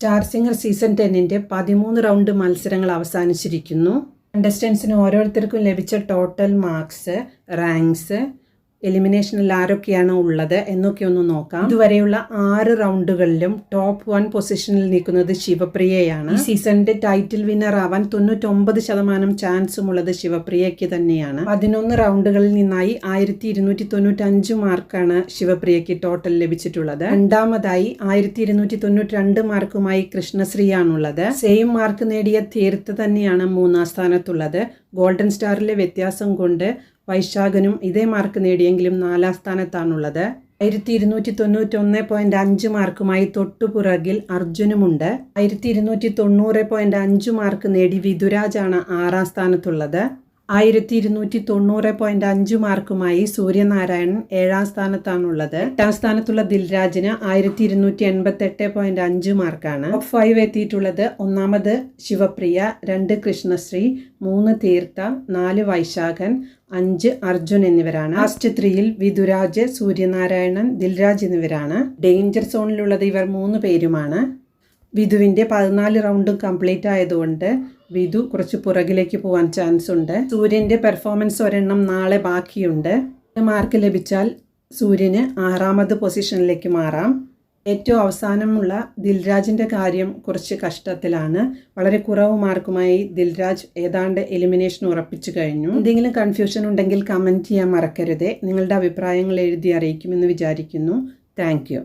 Star singer season 10-ന്റെ 13 round മത്സരങ്ങൾ അവസാനിച്ചിരിക്കുന്നു. കണ്ടസ്റ്റൻസിന് ഓരോരുത്തർക്കും ലഭിച്ച ടോട്ടൽ മാർക്സ്, റാങ്ക്സ്, എലിമിനേഷനിൽ ആരൊക്കെയാണ് ഉള്ളത് എന്നൊക്കെ ഒന്ന് നോക്കാം. ഇതുവരെയുള്ള 6 റൗണ്ടുകളിലും ടോപ്പ് 1 പൊസിഷനിൽ നിൽക്കുന്നത് ശിവപ്രിയയാണ്. ഈ സീസണിന്റെ ടൈറ്റിൽ വിന്നർ ആവാൻ 99% ചാൻസും ഉള്ളത് ശിവപ്രിയയ്ക്ക് തന്നെയാണ്. 11 റൗണ്ടുകളിൽ നിന്നായി 1295 മാർക്കാണ് ശിവപ്രിയയ്ക്ക് ടോട്ടൽ ലഭിച്ചിട്ടുള്ളത്. രണ്ടാമതായി 1292 മാർക്കുമായി കൃഷ്ണശ്രീയാണുള്ളത്. സെയിം മാർക്ക് നേടിയ തീർത്ത് തന്നെയാണ് 3-ാം സ്ഥാനത്തുള്ളത്. ഗോൾഡൻ സ്റ്റാറിലെ വ്യത്യാസം കൊണ്ട് വൈശാഖനും ഇതേ മാർക്ക് നേടിയെങ്കിലും 4-ാം സ്ഥാനത്താണുള്ളത്. 1291.5 മാർക്കുമായി തൊട്ടുപുറകിൽ അർജുനുമുണ്ട്. 1290.5 മാർക്ക് നേടി വിധുരാജാണ് 6-ാം സ്ഥാനത്തുള്ളത്. 1290.5 മാർക്കുമായി സൂര്യനാരായണൻ 7-ാം സ്ഥാനത്താണുള്ളത്. 8-ാം സ്ഥാനത്തുള്ള ദിൽരാജിന് 1288.5 മാർക്കാണ്. ടോപ്പ് 5 എത്തിയിട്ടുള്ളത് 1-ാമത് ശിവപ്രിയ, 2 കൃഷ്ണശ്രീ, 3 തീർത്ഥ, 4 വൈശാഖൻ, 5 അർജുൻ എന്നിവരാണ്. ലാസ്റ്റ് 3-ൽ വിധുരാജ്, സൂര്യനാരായണൻ, ദിൽരാജ് എന്നിവരാണ്. ഡേഞ്ചർ സോണിലുള്ളത് ഇവർ 3 പേരുമാണ്. വിധുവിൻ്റെ 14 റൗണ്ടും കംപ്ലീറ്റ് ആയതുകൊണ്ട് വിധു കുറച്ച് പുറകിലേക്ക് പോകാൻ ചാൻസ് ഉണ്ട്. സൂര്യൻ്റെ പെർഫോമൻസ് ഒരെണ്ണം നാളെ ബാക്കിയുണ്ട്. മാർക്ക് ലഭിച്ചാൽ സൂര്യന് 6-ാമത് പൊസിഷനിലേക്ക് മാറാം. ഏറ്റവും അവസാനമുള്ള ദിൽരാജിൻ്റെ കാര്യം കുറച്ച് കഷ്ടത്തിലാണ്. വളരെ കുറവ് മാർക്കുമായി ദിൽരാജ് ഏതാണ്ട് എലിമിനേഷൻ ഉറപ്പിച്ചു കഴിഞ്ഞു. എന്തെങ്കിലും കൺഫ്യൂഷൻ ഉണ്ടെങ്കിൽ കമൻറ്റ് ചെയ്യാൻ മറക്കരുത്. നിങ്ങളുടെ അഭിപ്രായങ്ങൾ എഴുതി അറിയിക്കുമെന്ന് വിചാരിക്കുന്നു. Thank you.